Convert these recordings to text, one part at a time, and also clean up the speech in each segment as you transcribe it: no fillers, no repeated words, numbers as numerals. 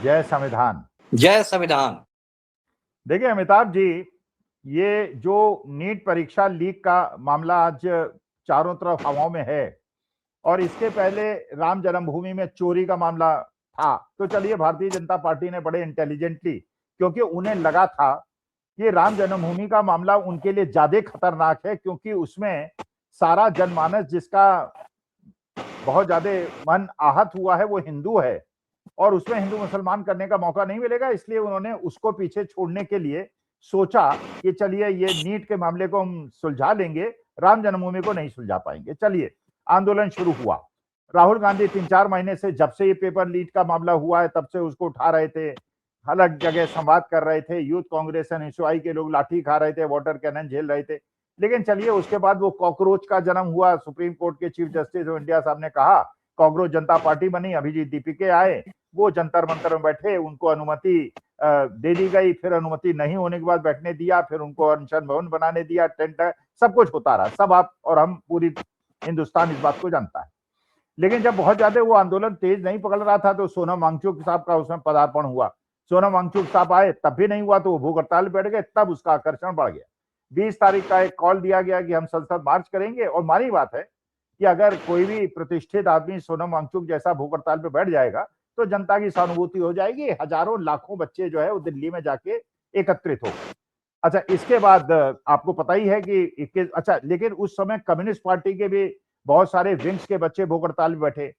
जय संविधान। जय संविधान। देखिए अमिताभ जी, ये जो नीट परीक्षा लीक का मामला आज चारों तरफ हवाओं में है और इसके पहले राम जन्मभूमि में चोरी का मामला था, तो चलिए भारतीय जनता पार्टी ने बड़े इंटेलिजेंटली, क्योंकि उन्हें लगा था कि राम जन्मभूमि का मामला उनके लिए ज्यादा खतरनाक है, क्योंकि उसमें सारा जनमानस जिसका बहुत ज्यादा मन आहत हुआ है वो हिंदू है और उसमें हिंदू मुसलमान करने का मौका नहीं मिलेगा। इसलिए उन्होंने उसको पीछे छोड़ने के लिए सोचा कि चलिए ये नीट के मामले को हम सुलझा लेंगे, राम जन्मभूमि को नहीं सुलझा पाएंगे। चलिए आंदोलन शुरू हुआ। राहुल गांधी 3-4 महीने से, जब से ये पेपर लीक का मामला हुआ है तब से उसको उठा रहे थे, अलग जगह संवाद कर रहे थे, यूथ कांग्रेस एनएसयूआई के लोग लाठी खा रहे थे, वाटर कैनन झेल रहे थे। लेकिन चलिए उसके बाद वो कॉकरोच का जन्म हुआ। सुप्रीम कोर्ट के चीफ जस्टिस ऑफ इंडिया साहब ने कहा, कॉकरोच जनता पार्टी बनी, अभिजीत दीपिके आए, वो जंतर मंतर में बैठे, उनको अनुमति दे दी गई, फिर अनुमति नहीं होने के बाद बैठने दिया, फिर उनको अनशन भवन बनाने दिया, टेंट, सब कुछ होता रहा। सब आप और हम, पूरी हिंदुस्तान इस बात को जानता है। लेकिन जब बहुत ज्यादा वो आंदोलन तेज नहीं पकड़ रहा था तो सोनम वांगचुक साहब का उसमें पदार्पण हुआ। सोनम वांगचुक साहब आए, तब भी नहीं हुआ तो वो भूख हड़ताल बैठ गए, तब उसका आकर्षण बढ़ गया। 20 तारीख का एक कॉल दिया गया कि हम संसद मार्च करेंगे, और मानी बात है कि अगर कोई भी प्रतिष्ठित आदमी सोनम वांगचुक जैसा भूख हड़ताल पे बैठ जाएगा तो जनता की सहानुभूति हो जाएगी, हजारों लाखों बच्चे जो है वो दिल्ली में जाके एकत्रित हो। अच्छा, इसके बाद आपको पता ही है कि अच्छा, लेकिन उस समय कम्युनिस्ट पार्टी के भी बहुत सारे विंग्स के बच्चे भूख हड़ताल में बैठे।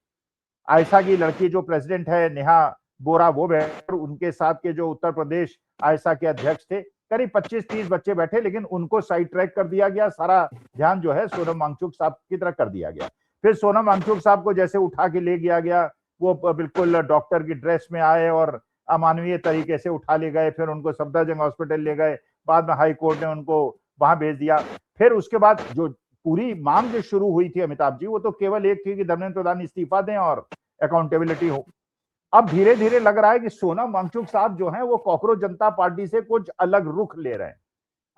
आयशा की लड़की जो प्रेसिडेंट है, नेहा बोरा, वो बैठे, उनके साथ के जो उत्तर प्रदेश आयशा के अध्यक्ष थे, करीब 25-30 बच्चे बैठे, लेकिन उनको साइड ट्रैक कर दिया गया। सारा ध्यान जो है सोनम वांगचुक साहब की तरफ कर दिया गया। फिर सोनम वांगचुक साहब को जैसे उठा के ले गया गया, वो बिल्कुल डॉक्टर की ड्रेस में आए और अमानवीय तरीके से उठा ले गए, फिर उनको सफदरजंग हॉस्पिटल ले गए, बाद में हाई कोर्ट ने उनको वहां भेज दिया। फिर उसके बाद जो पूरी मांग जो शुरू हुई थी अमिताभ जी, वो तो केवल एक थी कि धर्मेंद्र प्रधान इस्तीफा दें और अकाउंटेबिलिटी हो। अब धीरे धीरे लग रहा है कि सोनम वांगचुक साहब जो हैं वो कॉकरोच जनता पार्टी से कुछ अलग रुख ले रहे हैं।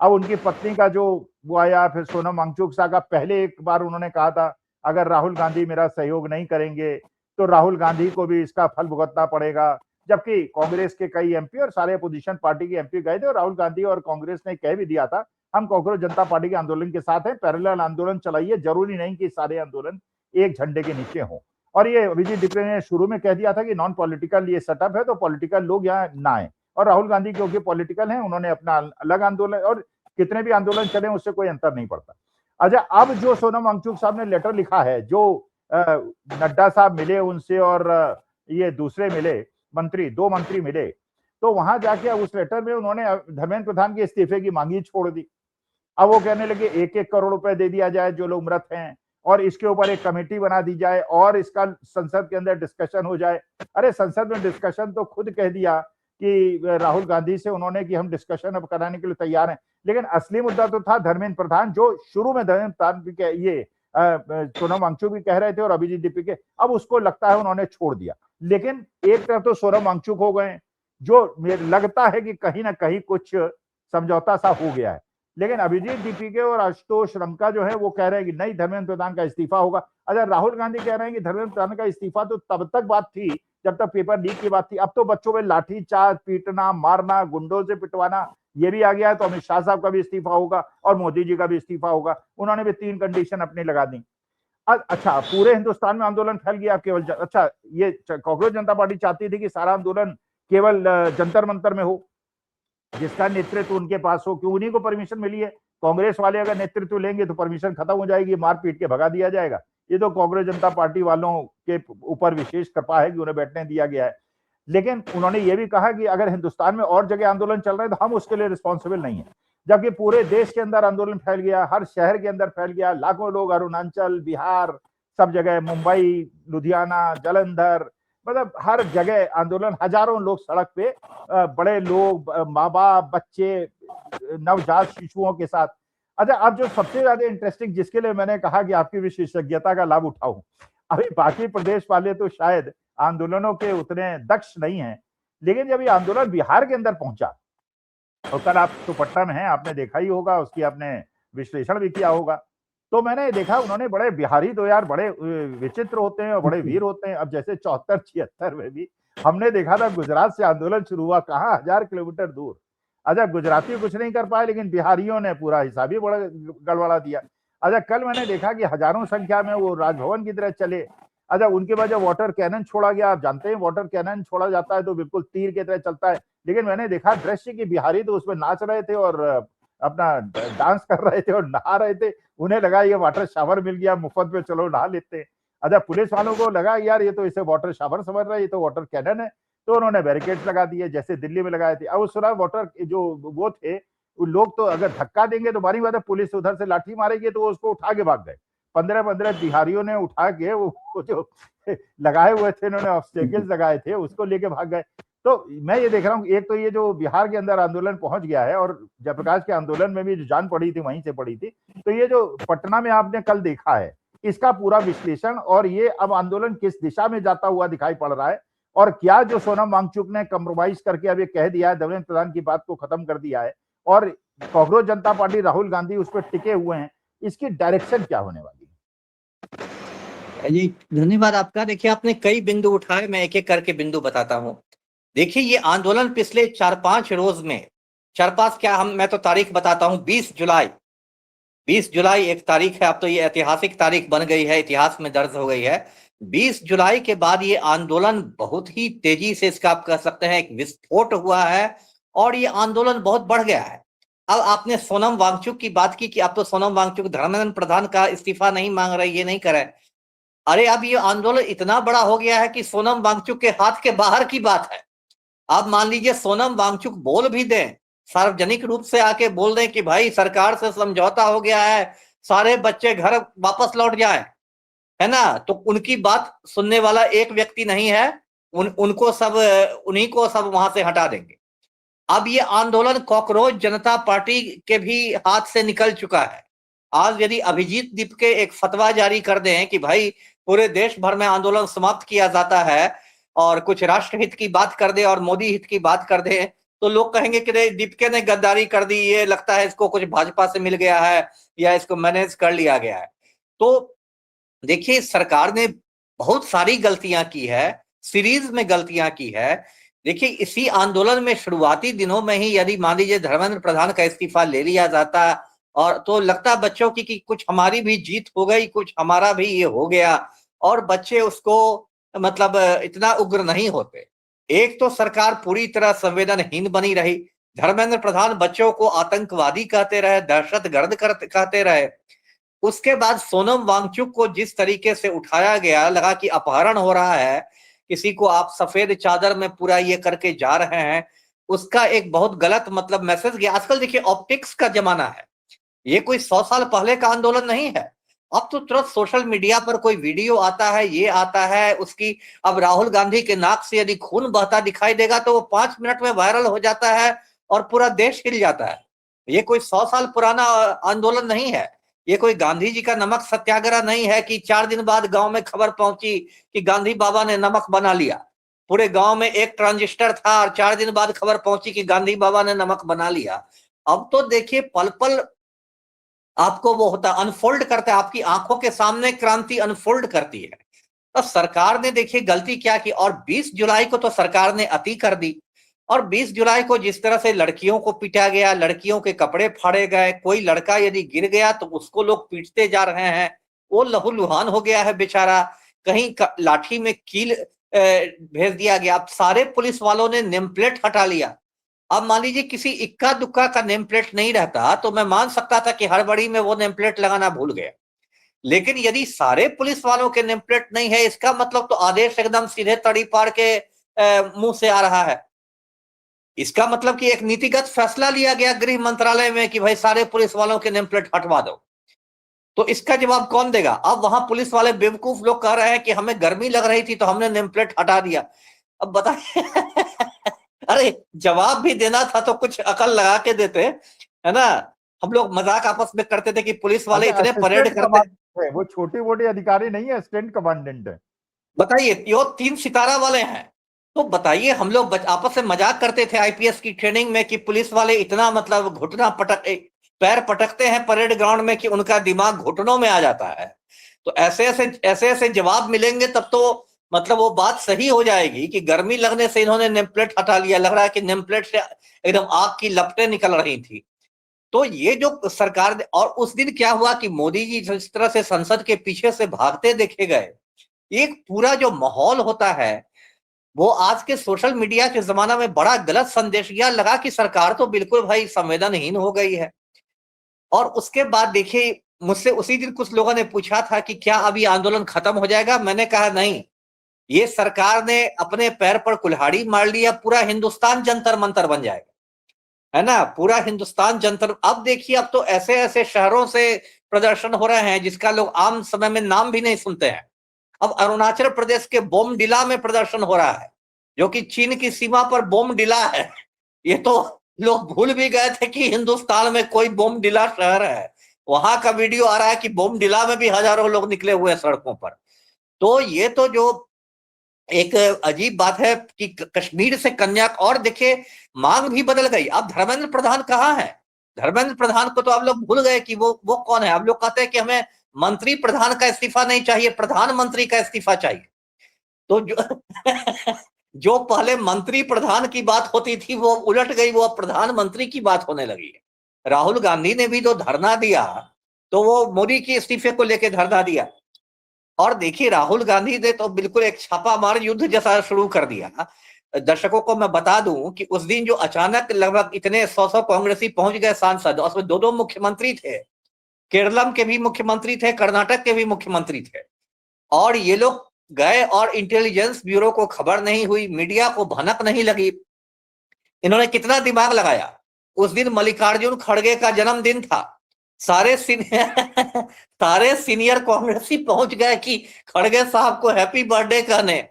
अब उनकी पत्नी का जो वो आया, फिर सोनम वांगचुक साहब का पहले एक बार उन्होंने कहा था, अगर राहुल गांधी मेरा सहयोग नहीं करेंगे तो राहुल गांधी को भी इसका फल भुगतना पड़ेगा। जबकि कांग्रेस के कई एमपी और सारे अपोजिशन पार्टी के एमपी गए थे और राहुल गांधी और कांग्रेस ने कह भी दिया था, हम कॉकरोच जनता पार्टी के आंदोलन के साथ हैं, पैरेलल आंदोलन चलाइए, जरूरी नहीं कि सारे आंदोलन एक झंडे के नीचे हों। और ये अभिजीत दीपिके ने शुरू में कह दिया था कि नॉन पॉलिटिकल ये सेटअप है, तो पॉलिटिकल लोग यहाँ ना आए। और राहुल गांधी क्योंकि पॉलिटिकल हैं, उन्होंने अपना अलग आंदोलन, और कितने भी आंदोलन चले उससे कोई अंतर नहीं पड़ता। अच्छा, अब जो सोनम वांगचुक साहब ने लेटर लिखा है, जो नड्डा साहब मिले उनसे और ये दूसरे मिले मंत्री, 2 मंत्री मिले, तो वहां जाके उस लेटर में उन्होंने धर्मेंद्र प्रधान के इस्तीफे की मांगी छोड़ दी। अब वो कहने लगे 1-1 करोड़ रुपए दे दिया जाए जो लोग मृत हैं, और इसके ऊपर एक कमेटी बना दी जाए और इसका संसद के अंदर डिस्कशन हो जाए। अरे संसद में डिस्कशन तो खुद कह दिया कि राहुल गांधी से उन्होंने कि हम डिस्कशन अब कराने के लिए तैयार हैं, लेकिन असली मुद्दा तो था धर्मेंद्र प्रधान, जो शुरू में धर्मेंद्र प्रधान भी ये सोनम वांगचुक भी कह रहे थे और अभिजीत दीपिके, अब उसको लगता है उन्होंने छोड़ दिया। लेकिन एक तरफ तो सोनम वांगचुक हो गए, जो लगता है कि कहीं ना कहीं कुछ समझौता सा हो गया है, लेकिन अभिजीत दीपिके और आशुतोष रंका जो है वो कह रहे हैं कि नहीं, धर्मेंद्र प्रधान का इस्तीफा होगा। अच्छा, राहुल गांधी कह रहे हैं कि धर्मेंद्र प्रधान का इस्तीफा तो तब तक बात थी जब तक पेपर लीक की बात थी, अब तो बच्चों में लाठी चार्ज, पीटना, मारना, गुंडों से पिटवाना ये भी आ गया है, तो अमित शाह साहब का भी इस्तीफा होगा और मोदी जी का भी इस्तीफा होगा। उन्होंने भी 3 कंडीशन अपनी लगा दी। अच्छा, पूरे हिंदुस्तान में आंदोलन फैल गया केवल, अच्छा, ये कांग्रेस जनता पार्टी चाहती थी कि सारा आंदोलन केवल जंतर मंतर में हो, जिसका नेतृत्व उनके पास हो, क्यों उन्हीं को परमिशन मिली है। कांग्रेस वाले अगर नेतृत्व लेंगे तो परमिशन खत्म हो जाएगी, मार पीट के भगा दिया जाएगा। ये तो कांग्रेस जनता पार्टी वालों के ऊपर विशेष कृपा है कि उन्हें बैठने दिया गया है। लेकिन उन्होंने ये भी कहा कि अगर हिंदुस्तान में और जगह आंदोलन चल रहे हैं तो हम उसके लिए रिस्पॉन्सिबल नहीं है। जबकि पूरे देश के अंदर आंदोलन फैल गया, हर शहर के अंदर फैल गया, लाखों लोग अरुणाचल, बिहार, सब जगह, मुंबई, लुधियाना, जालंधर, मतलब हर जगह आंदोलन, हजारों लोग सड़क पे, बड़े लोग, माँ बाप, बच्चे, नवजात शिशुओं के साथ। अच्छा, अब जो सबसे ज्यादा इंटरेस्टिंग, जिसके लिए मैंने कहा कि आपकी विशेषज्ञता का लाभ उठाऊं, अभी बाकी प्रदेश वाले तो शायद आंदोलनों के उतने दक्ष नहीं हैं, लेकिन जब ये आंदोलन बिहार के अंदर पहुंचा, और कल आप तो पटना में हैं, आपने देखा ही होगा, उसकी आपने विश्लेषण भी किया होगा, तो मैंने देखा उन्होंने बड़े बिहारी तो यार बड़े विचित्र होते हैं और बड़े वीर होते हैं। अब जैसे 74-76 में भी हमने देखा था गुजरात से आंदोलन शुरू हुआ, कहाँ 1000 किलोमीटर दूर। अच्छा गुजराती कुछ नहीं कर पाए, लेकिन बिहारियों ने पूरा हिसाब ही बड़ा गड़बड़ा दिया। अच्छा कल मैंने देखा कि हजारों संख्या में वो राजभवन की तरह चले। अच्छा उनके बाद जब वाटर कैनन छोड़ा गया, आप जानते हैं वाटर कैनन छोड़ा जाता है तो बिल्कुल तीर की तरह चलता है, लेकिन मैंने देखा दृश्य कि बिहारी तो उसमें नाच रहे थे और अपना डांस कर रहे थे और नहा रहे थे। उन्हें लगा ये वाटर शावर मिल गया मुफ्त में, चलो नहा लेते हैं। अच्छा पुलिस वालों को लगा यार ये तो इसे वाटर शावर समझ रहा है, ये तो वाटर कैनन है, तो उन्होंने बैरिकेड्स लगा दिए जैसे दिल्ली में लगाए थे। अब उस सुना वाटर जो वो थे लोग तो अगर धक्का देंगे तो बारी बात है पुलिस उधर से लाठी मारेगी, तो वो उसको उठा के भाग गए। 15-15 बिहारियों ने उठा के वो जो लगाए हुए थे, उन्होंने ऑब्स्टेकल्स लगाए थे, उसको लेके भाग गए। तो मैं ये देख रहा हूँ एक तो ये जो बिहार के अंदर आंदोलन पहुंच गया है, और जयप्रकाश के आंदोलन में भी जो जान पड़ी थी वहीं से पड़ी थी, तो ये जो पटना में आपने कल देखा है इसका पूरा विश्लेषण, और ये अब आंदोलन किस दिशा में जाता हुआ दिखाई पड़ रहा है, और क्या जो सोनम वांगचुक ने कम्प्रोमाइज करके अब ये कह दिया है, धर्मेंद्र प्रधान की बात को खत्म कर दिया है, और कांग्रेस जनता पार्टी राहुल गांधी उस पर टिके हुए हैं, इसकी डायरेक्शन क्या होने वाली है? जी धन्यवाद आपका। देखिए आपने कई बिंदु उठाए, मैं एक एक करके बिंदु बताता हूं। देखिए ये आंदोलन पिछले 4-5 रोज में, 4-5 क्या, मैं तो तारीख बताता हूं। 20 जुलाई एक तारीख है, अब तो ये ऐतिहासिक तारीख बन गई है, इतिहास में दर्ज हो गई है। 20 जुलाई के बाद ये आंदोलन बहुत ही तेजी से, इसका आप कह सकते हैं एक विस्फोट हुआ है, और ये आंदोलन बहुत बढ़ गया है। अब आपने सोनम वांगचुक की बात की कि अब तो सोनम वांगचुक धर्मेंद्र प्रधान का इस्तीफा नहीं मांग रहे, ये नहीं करे। अरे अब ये आंदोलन इतना बड़ा हो गया है कि सोनम वांगचुक के हाथ के बाहर की बात है। आप मान लीजिए सोनम वांगचुक बोल भी दें, सार्वजनिक रूप से आके बोल दें कि भाई सरकार से समझौता हो गया है, सारे बच्चे घर वापस लौट जाएं, है ना, तो उनकी बात सुनने वाला एक व्यक्ति नहीं है। उनको सब, उन्हीं को सब वहां से हटा देंगे। अब ये आंदोलन कॉकरोच जनता पार्टी के भी हाथ से निकल चुका है। आज यदि अभिजीत दीपके एक फतवा जारी कर दें कि भाई पूरे देश भर में आंदोलन समाप्त किया जाता है, और कुछ राष्ट्रहित की बात कर दे और मोदी हित की बात कर दे, तो लोग कहेंगे कि दीपके ने गद्दारी कर दी, ये लगता है इसको कुछ भाजपा से मिल गया है या इसको मैनेज कर लिया गया है। तो देखिए सरकार ने बहुत सारी गलतियां की है, सीरीज में गलतियां की है। देखिए इसी आंदोलन में शुरुआती दिनों में ही यदि मान लीजिए धर्मेंद्र प्रधान का इस्तीफा ले लिया जाता, और तो लगता बच्चों की कि कुछ हमारी भी जीत हो गई, कुछ हमारा भी ये हो गया, और बच्चे उसको मतलब इतना उग्र नहीं होते। एक तो सरकार पूरी तरह संवेदनहीन बनी रही, धर्मेंद्र प्रधान बच्चों को आतंकवादी कहते रहे, दहशतगर्द कहते रहे। उसके बाद सोनम वांगचुक को जिस तरीके से उठाया गया, लगा कि अपहरण हो रहा है, किसी को आप सफेद चादर में पूरा ये करके जा रहे हैं, उसका एक बहुत गलत मतलब मैसेज गया। आजकल देखिए ऑप्टिक्स का जमाना है, ये कोई 100 साल पहले का आंदोलन नहीं है। अब तो तुरंत सोशल मीडिया पर कोई वीडियो आता है, ये आता है उसकी, अब राहुल गांधी के नाक से यदि खून बहता दिखाई देगा तो वो 5 मिनट में वायरल हो जाता है और पूरा देश हिल जाता है। ये कोई 100 साल पुराना आंदोलन नहीं है, ये कोई गांधी जी का नमक सत्याग्रह नहीं है कि 4 दिन बाद गांव में खबर पहुंची कि गांधी बाबा ने नमक बना लिया। पूरे गांव में एक ट्रांजिस्टर था और 4 दिन बाद खबर पहुंची कि गांधी बाबा ने नमक बना लिया। अब तो देखिए पल पल आपको वो होता अनफोल्ड करता है, आपकी आंखों के सामने क्रांति अनफोल्ड करती है। तो सरकार ने देखिए गलती क्या की, और 20 जुलाई को तो सरकार ने अति कर दी, और 20 जुलाई को जिस तरह से लड़कियों को पीटा गया, लड़कियों के कपड़े फाड़े गए, कोई लड़का यदि गिर गया तो उसको लोग पीटते जा रहे हैं, वो लहूलुहान हो गया है बेचारा, कहीं लाठी में कील भेज दिया गया। अब सारे पुलिस वालों ने नेम प्लेट हटा लिया। अब मान लीजिए किसी इक्का दुक्का का नेम प्लेट नहीं रहता तो मैं मान सकता था कि हड़बड़ी में वो नेम प्लेट लगाना भूल गया, लेकिन यदि सारे पुलिस वालों के नेम प्लेट नहीं है, इसका मतलब तो आदेश एकदम सीधे तड़ी पार के मुंह से आ रहा है। इसका मतलब कि एक नीतिगत फैसला लिया गया गृह मंत्रालय में कि भाई सारे पुलिस वालों के नेम प्लेट हटवा दो। तो इसका जवाब कौन देगा? अब वहां पुलिस वाले बेवकूफ लोग कह रहे हैं कि हमें गर्मी लग रही थी तो हमने नेम प्लेट हटा दिया। अब बताइए अरे जवाब भी देना था तो कुछ अकल लगा के देते, है ना। हम लोग मजाक आपस में करते थे कि पुलिस वाले इतने परेड करते हैं, वो छोटे मोटे अधिकारी नहीं है, असिस्टेंट कमांडेंट है। बताइए यो 3 सितारा वाले हैं। तो बताइए हम लोग आपस में मजाक करते थे आईपीएस की ट्रेनिंग में कि पुलिस वाले इतना मतलब घुटना पटक पैर पटकते हैं परेड ग्राउंड में कि उनका दिमाग घुटनों में आ जाता है। तो ऐसे जवाब मिलेंगे तब तो मतलब वो बात सही हो जाएगी कि गर्मी लगने से इन्होंने नेम प्लेट हटा लिया, लग रहा है कि नेम प्लेट से एकदम आग की लपटें निकल रही थी। तो ये जो सरकार ने, और उस दिन क्या हुआ कि मोदी जी जिस तरह से संसद के पीछे से भागते देखे गए, एक पूरा जो माहौल होता है वो आज के सोशल मीडिया के जमाना में बड़ा गलत संदेश यह लगा कि सरकार तो बिल्कुल भाई संवेदनहीन हो गई है। और उसके बाद देखिए, मुझसे उसी दिन कुछ लोगों ने पूछा था कि क्या अभी आंदोलन खत्म हो जाएगा। मैंने कहा नहीं, ये सरकार ने अपने पैर पर कुल्हाड़ी मार लिया, पूरा हिंदुस्तान जंतर मंतर बन जाएगा, है ना, पूरा हिंदुस्तान जंतर। अब देखिए, अब तो ऐसे ऐसे शहरों से प्रदर्शन हो रहे हैं जिसका लोग आम समय में नाम भी नहीं सुनते हैं। अब अरुणाचल प्रदेश के बोमडिला में प्रदर्शन हो रहा है, जो कि चीन की सीमा पर बोमडिला है। ये तो लोग भूल भी गए थे कि हिंदुस्तान में कोई बोमडिला शहर है। वहां का वीडियो आ रहा है कि बोमडिला में भी हजारों लोग निकले हुए हैं सड़कों पर। तो ये तो जो एक अजीब बात है कि कश्मीर से कन्याकुमारी, और देखिए मांग भी बदल गई। अब धर्मेंद्र प्रधान कहाँ है? धर्मेंद्र प्रधान को तो आप लोग भूल गए कि वो कौन है। आप लोग कहते हैं कि हमें मंत्री प्रधान का इस्तीफा नहीं चाहिए, प्रधानमंत्री का इस्तीफा चाहिए। तो जो पहले मंत्री प्रधान की बात होती थी वो उलट गई, वो अब प्रधानमंत्री की बात होने लगी है। राहुल गांधी ने भी जो धरना दिया तो वो मोदी के इस्तीफे को लेकर धरना दिया। और देखिए, राहुल गांधी ने तो बिल्कुल एक छापामार युद्ध जैसा शुरू कर दिया। दर्शकों को मैं बता दूं कि उस दिन जो अचानक लगभग इतने 100 कांग्रेसी पहुंच गए सांसद, उसमें दो मुख्यमंत्री थे, केरलम के भी मुख्यमंत्री थे, कर्नाटक के भी मुख्यमंत्री थे। और ये लोग गए और इंटेलिजेंस ब्यूरो को खबर नहीं हुई, मीडिया को भनक नहीं लगी। इन्होंने कितना दिमाग लगाया। उस दिन मल्लिकार्जुन खड़गे का जन्मदिन था, सारे सीनियर कांग्रेसी पहुंच गए कि खड़गे साहब को हैप्पी बर्थडे कहने।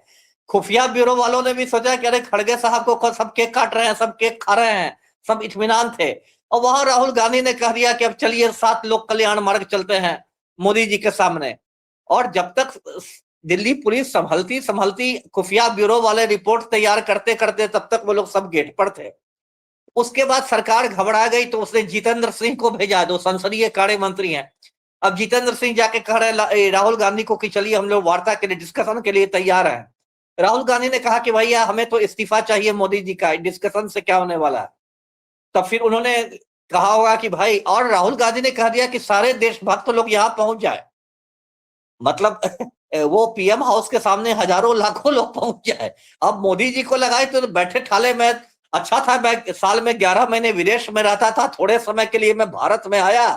खुफिया ब्यूरो वालों ने भी सोचा कि अरे खड़गे साहब को सब केक काट रहे हैं, सब केक खा रहे हैं, सब इत्मीनान थे। और वहां राहुल गांधी ने कह दिया कि अब चलिए 7 लोक कल्याण मार्ग चलते हैं मोदी जी के सामने। और जब तक दिल्ली पुलिस संभलती खुफिया ब्यूरो वाले रिपोर्ट तैयार करते करते, तब तक वो लोग सब गेट पर थे। उसके बाद सरकार घबरा गई तो उसने जितेंद्र सिंह को भेजा, जो संसदीय कार्य मंत्री हैं। अब जितेंद्र सिंह जाके कह रहे राहुल गांधी को कि चलिए हम लोग वार्ता के लिए, डिस्कशन के लिए तैयार हैं। राहुल गांधी ने कहा कि भैया हमें तो इस्तीफा चाहिए मोदी जी का, डिस्कशन से क्या होने वाला है। तब फिर उन्होंने कहा होगा कि भाई, और राहुल गांधी ने कह दिया कि सारे देशभक्त लोग यहाँ पहुंच जाए, मतलब वो पीएम हाउस के सामने हजारों लाखों लोग पहुंच जाए। अब मोदी जी को लगाए तो बैठे ठाले में, अच्छा था मैं साल में 11 महीने विदेश में रहता था, थोड़े समय के लिए मैं भारत में आया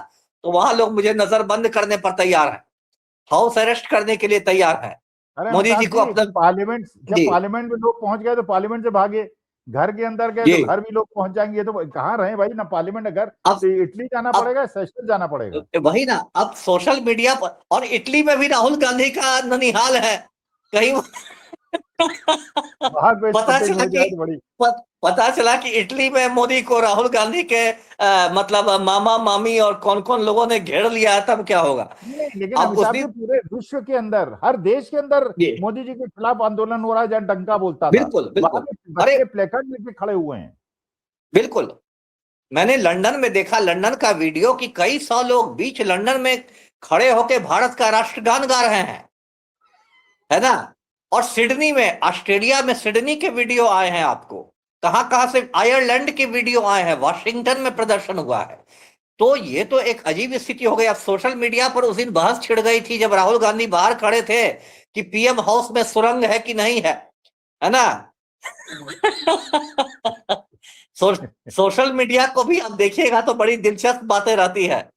तो वहां लोग मुझे नजर बंद करने पर तैयार है, हाउस अरेस्ट करने के लिए तैयार है। अरे मोदी जी अमिताभ को जी, अपना, पार्लियामेंट, जब जी पार्लियामेंट में लोग पहुंच गए तो पार्लियामेंट से भागे, घर के अंदर गए तो जी। घर भी लोग पहुंच जाएंगे। ये तो कहाँ रहे भाई, ना पार्लियामेंट ना घर। अब तो इटली जाना अब पड़ेगा, सेशंस जाना पड़ेगा। वही ना, अब सोशल मीडिया पर, और इटली में भी राहुल गांधी का ननिहाल है कहीं। वहां कोई पता शूटिंग चला हो कि जाए तो बड़ी। पता चला कि इटली में मोदी को राहुल गांधी के मतलब मामा मामी और कौन कौन लोगों ने घेर लिया है, तब क्या होगा। नहीं, लेकिन अब उस अमिताभ जी, दिन, पूरे विश्व के अंदर, हर देश के अंदर जी मोदी जी के खिलाफ आंदोलन हो रहा है, जहां डंका बोलता था बिल्कुल वहां बिल्कुल। पे अरे बच्चे प्लेकार्ड लेके खड़े हुए हैं। बिल्कुल, मैंने लंदन में देखा, लंदन का वीडियो, कि कई 100 लोग बीच लंदन में खड़े होकर भारत का राष्ट्रगान गा रहे हैं, है ना। और सिडनी में, ऑस्ट्रेलिया में सिडनी के वीडियो आए हैं आपको, कहां कहां से, आयरलैंड के वीडियो आए हैं, वाशिंगटन में प्रदर्शन हुआ है। तो ये तो एक अजीब स्थिति हो गई। अब सोशल मीडिया पर उस दिन बहस छिड़ गई थी जब राहुल गांधी बाहर खड़े थे कि पीएम हाउस में सुरंग है कि नहीं है ना। सोशल मीडिया को भी अब देखिएगा तो बड़ी दिलचस्प बातें रहती है।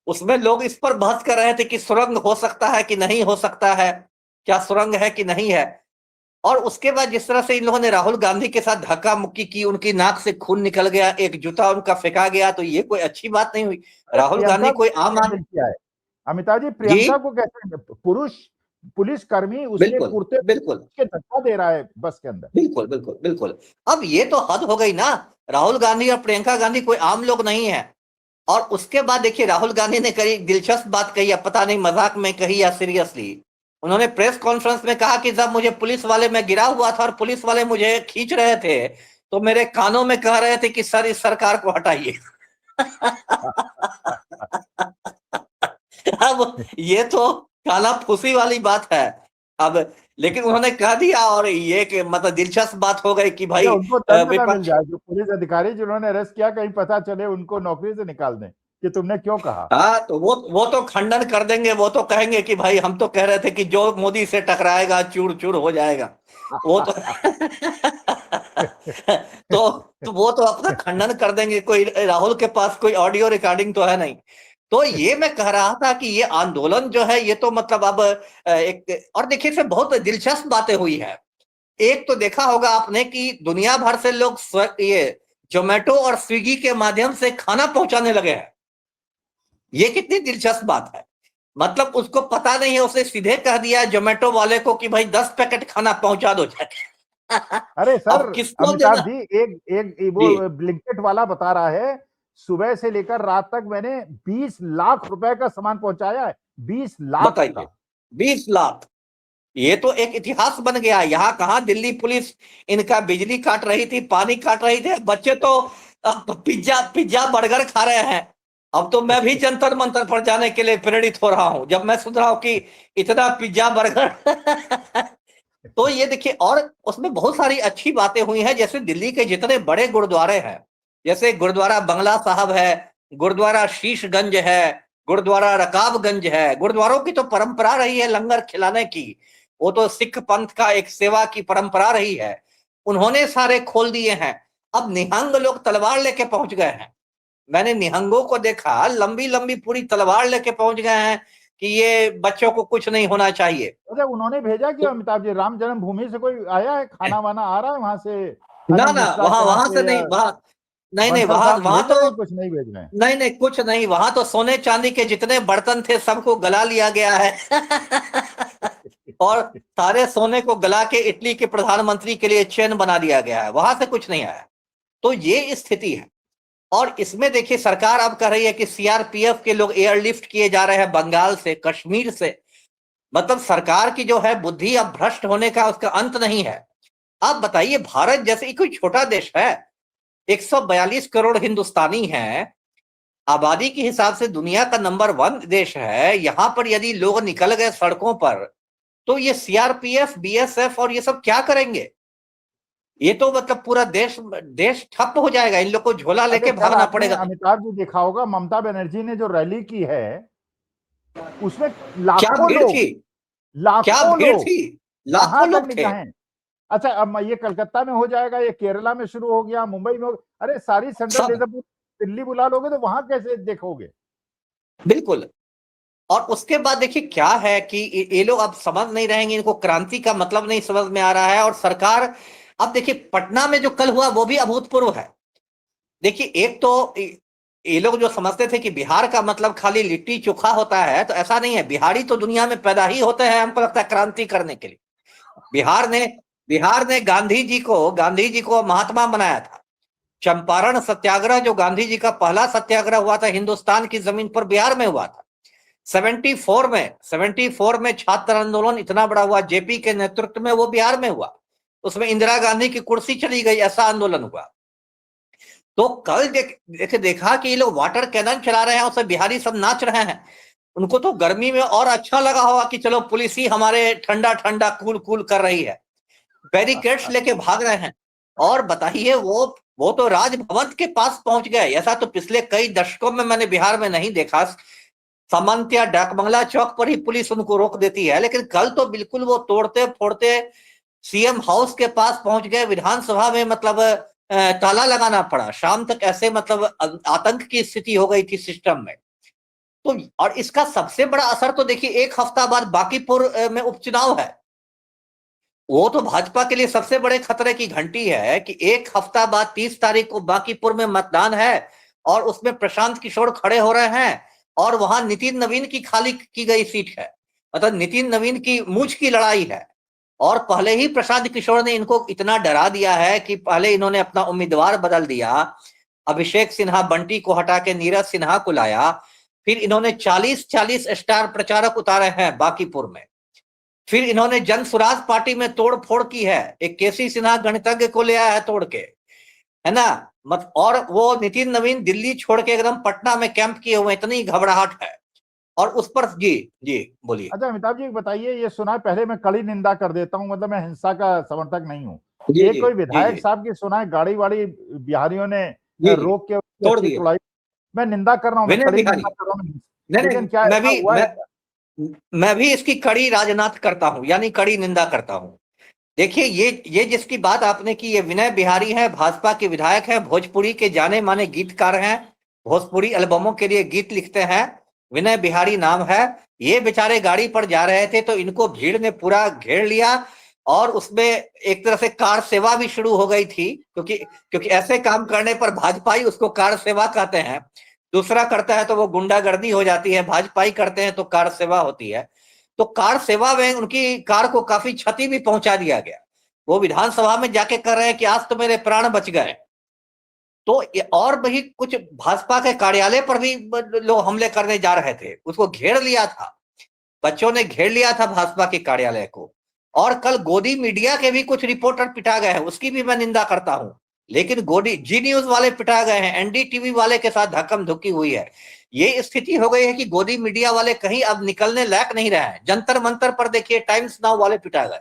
उसमें लोग इस पर बहस कर रहे थे कि सुरंग हो सकता है कि नहीं हो सकता है, क्या सुरंग है कि नहीं है। और उसके बाद जिस तरह से इन लोगों ने राहुल गांधी के साथ धक्का मुक्की की, उनकी नाक से खून निकल गया, एक जूता उनका फेंका गया, तो ये कोई अच्छी बात नहीं हुई। अरे राहुल गांधी प्रियंका को कोई कैसे आम आदमी, हैंडल किया है अमिताभ जी? जी प्रियंका को कैसे, पुरुष पुलिस कर्मी उसके बिल्कुल कुर्ते बिल्कुल के धक्का दे रहा है बस के अंदर। बिल्कुल बिल्कुल बिल्कुल। अब ये तो हद हो गई ना। राहुल गांधी और प्रियंका गांधी कोई आम लोग नहीं है। और उसके बाद देखिए, राहुल गांधी ने कही दिलचस्प बात कही, अब पता नहीं मजाक में कही या सीरियसली। उन्होंने प्रेस कॉन्फ्रेंस में कहा कि जब मुझे पुलिस वाले, मैं गिरा हुआ था और पुलिस वाले मुझे खींच रहे थे, तो मेरे कानों में कह रहे थे कि सर इस सरकार को हटाइए। अब ये तो काला फूसी वाली बात है। अब लेकिन उन्होंने कह दिया, और ये कि मतलब दिलचस्प बात हो गई कि भाई उनको दंड ना मिल विपक्ष, जाए, जो पुलिस अधिकारी जिन्होंने अरेस्ट किया, कहीं पता चले उनको नौकरी से निकाल दें कि तुमने क्यों कहा। हाँ तो वो तो खंडन कर देंगे, वो तो कहेंगे कि भाई हम तो कह रहे थे कि जो मोदी से टकराएगा चूर चूर हो जाएगा। वो तो तो वो तो अपना खंडन कर देंगे। कोई राहुल के पास कोई ऑडियो रिकॉर्डिंग तो है नहीं। तो ये मैं कह रहा था कि ये आंदोलन जो है ये तो मतलब अब एक, और देखिए इसमें बहुत दिलचस्प बातें हुई है। एक तो देखा होगा आपने कि दुनिया भर से लोग ये जोमेटो और स्विगी के माध्यम से खाना पहुंचाने लगे हैं। ये कितनी दिलचस्प बात है। मतलब उसको पता नहीं है, उसने सीधे कह दिया जोमेटो वाले को कि भाई 10 पैकेट खाना पहुंचा दो जाके। अरे सर, अब किसको अमिताभ देना। जी, एक वो जी ब्लिंकिट वाला बता रहा है, सुबह से लेकर रात तक मैंने 20 लाख रुपए का सामान पहुंचाया है। 20 लाख बताइए, का। 20 लाख, ये तो एक इतिहास बन गया। यहाँ कहाँ दिल्ली पुलिस इनका बिजली काट रही थी, पानी काट रही थी, बच्चे तो पिज्जा पिज्जा बर्गर खा रहे हैं। अब तो मैं भी जंतर मंतर पर जाने के लिए प्रेरित हो रहा हूं जब मैं सुन रहा हूं कि इतना पिज्जा बर्गर। तो ये देखिए, और उसमें बहुत सारी अच्छी बातें हुई हैं, जैसे दिल्ली के जितने बड़े गुरुद्वारे हैं, जैसे गुरुद्वारा बंगला साहब है, गुरुद्वारा शीशगंज है, गुरुद्वारा रकाबगंज है। गुरुद्वारों की तो परंपरा रही है लंगर खिलाने की, वो तो सिख पंथ का एक सेवा की परंपरा रही है। उन्होंने सारे खोल दिए हैं। अब निहंग लोग तलवार लेके पहुंच गए हैं। मैंने निहंगों को देखा, लंबी लंबी पूरी तलवार लेके पहुंच गए हैं कि ये बच्चों को कुछ नहीं होना चाहिए। अरे उन्होंने भेजा क्यों तो अमिताभ जी? राम जन्मभूमि से कोई आया है? खाना वाना आ रहा है वहां से? ना अनंत ना, मिश्रा के वहां यहाँ वहां से से, या नहीं, वहां नहीं नहीं, बंसल वहां साहब वहां भेज तो रहे हैं? कुछ नहीं भेज रहे हैं? नहीं नहीं, कुछ नहीं। वहां तो सोने चांदी के जितने बर्तन थे सबको गला लिया गया है। और सारे सोने को गला के इटली के प्रधानमंत्री के लिए चेन बना दिया गया है। वहां से कुछ नहीं आया। तो ये स्थिति है। और इसमें देखिए सरकार अब कह रही है कि सीआरपीएफ के लोग एयरलिफ्ट किए जा रहे हैं बंगाल से, कश्मीर से। मतलब सरकार की जो है बुद्धि अब भ्रष्ट होने का उसका अंत नहीं है। आप बताइए, भारत जैसे कोई छोटा देश है, 142 करोड़ हिंदुस्तानी हैं, आबादी के हिसाब से दुनिया का नंबर 1 देश है। यहां पर यदि लोग निकल गए सड़कों पर, तो ये सीआरपीएफ, बीएसएफ और ये सब क्या करेंगे? ये तो मतलब पूरा देश देश ठप हो जाएगा। इन लोग को झोला अरे लेके कल भागना आपने पड़ेगा। अमिताभ जी देखा होगा, ममता बनर्जी ने जो रैली की है, उसमें क्या लाखों भीड़ लोग, थी, क्या लाखों भीड़ लोग थी, कहां लाखों तक लोग थे। निगाहें। अच्छा, अब ये कलकत्ता में हो जाएगा, ये केरला में शुरू हो गया, मुंबई में हो, अरे सारी सेंट्रल सब, जैसे दिल्ली बुला लोगे तो वहां कैसे देखोगे? बिल्कुल। और उसके बाद देखिए क्या है कि ये लोग अब समझ नहीं रहेंगे, इनको क्रांति का मतलब नहीं समझ में आ रहा है। और सरकार, अब देखिए पटना में जो कल हुआ वो भी अभूतपूर्व है। देखिए एक तो ये लोग जो समझते थे कि बिहार का मतलब खाली लिट्टी चोखा होता है, तो ऐसा नहीं है। बिहारी तो दुनिया में पैदा ही होते हैं, हमको लगता है क्रांति करने के लिए। बिहार ने बिहार ने गांधी जी को महात्मा बनाया था। चंपारण सत्याग्रह, जो गांधी जी का पहला सत्याग्रह हुआ था हिंदुस्तान की जमीन पर, बिहार में हुआ था। 74 में छात्र आंदोलन इतना बड़ा हुआ जेपी के नेतृत्व में, वो बिहार में हुआ। उसमें इंदिरा गांधी की कुर्सी चली गई, ऐसा आंदोलन हुआ। तो कल देखा कि ये लोग वाटर कैनन चला रहे हैं, उससे बिहारी सब नाच रहे हैं। उनको तो गर्मी में और अच्छा लगा होगा कि चलो पुलिस ही हमारे ठंडा ठंडा कूल कूल कर रही है। बैरिकेड्स लेके भाग रहे हैं। और बताइए, वो तो राजभवन के पास पहुंच गए। ऐसा तो पिछले कई दशकों में मैंने बिहार में नहीं देखा। सामान्यतया डाकबंगला चौक पर ही पुलिस उनको रोक देती है, लेकिन कल तो बिल्कुल वो तोड़ते फोड़ते सीएम हाउस के पास पहुंच गए। विधानसभा में मतलब ताला लगाना पड़ा शाम तक। ऐसे मतलब आतंक की स्थिति हो गई थी सिस्टम में। तो और इसका सबसे बड़ा असर तो देखिए, एक हफ्ता बाद बांकीपुर में उपचुनाव है। वो तो भाजपा के लिए सबसे बड़े खतरे की घंटी है कि एक हफ्ता बाद 30 तारीख को बांकीपुर में मतदान है, और उसमें प्रशांत किशोर खड़े हो रहे हैं, और वहां नितिन नवीन की खाली की गई सीट है। मतलब नितिन नवीन की मूंछ की लड़ाई है। और पहले ही प्रशांत किशोर ने इनको इतना डरा दिया है कि पहले इन्होंने अपना उम्मीदवार बदल दिया। अभिषेक सिन्हा बंटी को हटा के नीरज सिन्हा को लाया। फिर इन्होंने 40-40 स्टार प्रचारक उतारे हैं बांकीपुर में। फिर इन्होंने जन स्वराज पार्टी में तोड़ फोड़ की है। एक केसी सिन्हा गणितज्ञ को ले आया है तोड़ के, है ना। मत, और वो नितिन नवीन दिल्ली छोड़ के एकदम पटना में कैंप किए हुए, इतनी घबराहट है। और उस पर जी जी बोलिए। अच्छा अमिताभ जी बताइए, ये सुना है, पहले मैं कड़ी निंदा कर देता हूँ, मतलब मैं हिंसा का समर्थक नहीं हूँ। जी एक जी कोई जी विधायक जी साहब की सुना है गाड़ी वाड़ी बिहारियों ने जी जी रोक के उसकी तोड़ अस्सी दिए तोड़ाई। मैं निंदा कर रहा हूँ, मैं विनय कड़ी बिहारी। निंदा कर रहा हूँ, नहीं लेकिन नहीं, क्या मैं ऐसा भी हुआ है? मैं भी इसकी कड़ी राजनाथ करता हूं, यानी कड़ी निंदा करता हूं। देखिए, ये जिसकी बात आपने की, ये विनय बिहारी है, भाजपा के विधायक है, भोजपुरी के जाने माने गीतकार हैं, भोजपुरी एल्बमों के लिए गीत लिखते हैं, विनय बिहारी नाम है। ये बेचारे गाड़ी पर जा रहे थे तो इनको भीड़ ने पूरा घेर लिया, और उसमें एक तरह से कार सेवा भी शुरू हो गई थी, क्योंकि क्योंकि ऐसे काम करने पर भाजपाई उसको कार सेवा कहते हैं। दूसरा करता है तो वो गुंडागर्दी हो जाती है, भाजपाई करते हैं तो कार सेवा होती है। तो कार सेवा में उनकी कार को काफी क्षति भी पहुंचा दिया गया। वो विधानसभा में जाके कर रहे हैं कि आज तो मेरे प्राण बच गए। तो और भी कुछ भाजपा के कार्यालय पर भी लोग हमले करने जा रहे थे, उसको घेर लिया था, बच्चों ने घेर लिया था भाजपा के कार्यालय को। और कल गोदी मीडिया के भी कुछ रिपोर्टर पिटा गए हैं, उसकी भी मैं निंदा करता हूं। लेकिन गोदी जी न्यूज वाले पिटा गए हैं, एनडीटीवी वाले के साथ धक्कम धुक्की हुई है। ये स्थिति हो गई है कि गोदी मीडिया वाले कहीं अब निकलने लायक नहीं रहे हैं। जंतर मंतर पर देखिए, टाइम्स नाउ वाले पिटा गए।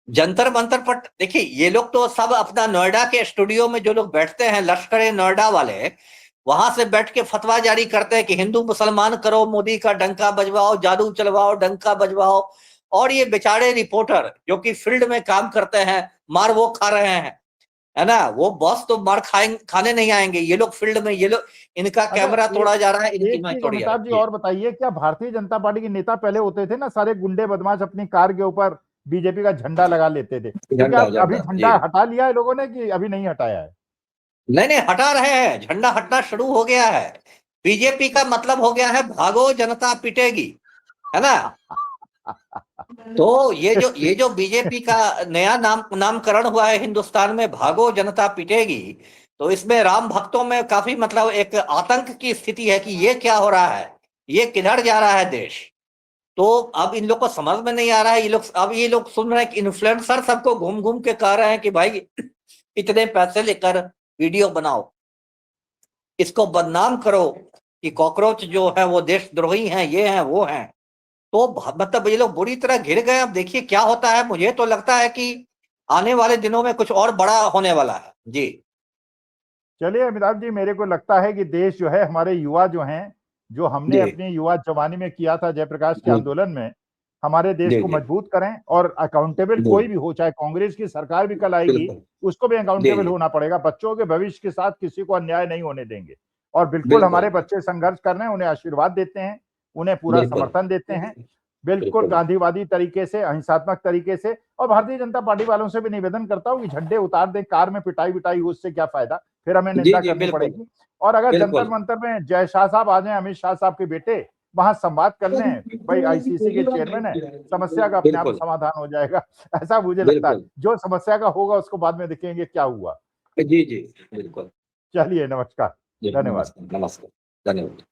जंतर मंतर पर देखिए, ये लोग तो सब अपना नोएडा के स्टूडियो में जो लोग बैठते हैं, लश्कर नोएडा वाले, वहां से बैठ के फतवा जारी करते हैं कि हिंदू मुसलमान करो, मोदी का डंका बजवाओ, जादू चलवाओ, डंका बजवाओ। और ये बेचारे रिपोर्टर जो कि फील्ड में काम करते हैं, मार वो खा रहे हैं, है ना, वो बॉस तो मार खाने नहीं आएंगे, ये लोग फील्ड में, ये लोग, इनका अच्छा कैमरा तोड़ा जा रहा है, इनकी एक मैच चीज तोड़ी जा अमिताभ जी रही है। और बताइए, क्या भारतीय जनता पार्टी के नेता पहले होते थे ना, सारे गुंडे बदमाश अपनी कार के ऊपर बीजेपी का झंडा लगा लेते थे, तो क्या झंडा अभी झंडा जी। झंडा हटा लिया है लोगों ने कि अभी नहीं हटाया है? नहीं नहीं, हटा रहे हैं, झंडा हटना शुरू हो गया है। बीजेपी का मतलब हो गया है भागो जनता पिटेगी, है ना। तो ये जो बीजेपी का नया नामकरण हुआ है हिंदुस्तान में, भागो जनता पिटेगी, तो इसमें राम भक्तों में काफी मतलब एक आतंक की स्थिति है कि ये क्या हो रहा है, ये किधर जा रहा है देश। तो अब इन लोग को समझ में नहीं आ रहा है। ये लोग सुन रहे हैं कि इन्फ्लुएंसर सबको घूम घूम के कह रहे हैं कि भाई इतने पैसे लेकर वीडियो बनाओ, इसको बदनाम करो कि कॉकरोच जो है वो देशद्रोही हैं, ये हैं वो हैं। तो मतलब ये लोग बुरी तरह घिर गए। अब देखिए क्या होता है, मुझे तो लगता है कि आने वाले दिनों में कुछ और बड़ा होने वाला है जी। चलिए अमिताभ जी, मेरे को लगता है कि देश जो है, हमारे युवा जो हैं, जो हमने जी अपनी युवा जवानी में किया था जयप्रकाश के जी आंदोलन में, हमारे देश जी को जी मजबूत करें, और अकाउंटेबल जी कोई भी हो, चाहे कांग्रेस की सरकार भी कल आएगी, बिल्कुल। उसको भी जी अकाउंटेबल जी होना पड़ेगा। बच्चों के भविष्य के साथ किसी को अन्याय नहीं होने देंगे। और बिल्कुल बिल्कुल हमारे बच्चे संघर्ष कर रहे हैं, उन्हें आशीर्वाद देते हैं, उन्हें पूरा बिल्कुल समर्थन देते हैं, बिल्कुल बिल्कुल। गांधीवादी तरीके से, अहिंसात्मक तरीके से। और भारतीय जनता पार्टी वालों से भी निवेदन करता हूं कि झंडे उतार दें, कार में पिटाई विटाई हो, उससे क्या फायदा, फिर हमें जी निंदा जी करनी बिल्कुल पड़ेगी। और अगर जंतर बिल्कुल। मंतर में जय शाह साहब आ जाए, अमित शाह साहब के बेटे, वहां संवाद कर लें, भाई आईसीसी के चेयरमैन है, समस्या का अपने आप बिल्कुल समाधान हो जाएगा। ऐसा मुझे लगता है, बिल्कुल। जो समस्या का होगा उसको बाद में देखेंगे क्या हुआ। जी जी बिल्कुल। चलिए, नमस्कार, जी धन्यवाद। नमस्कार नमस्कार। धन्यवाद।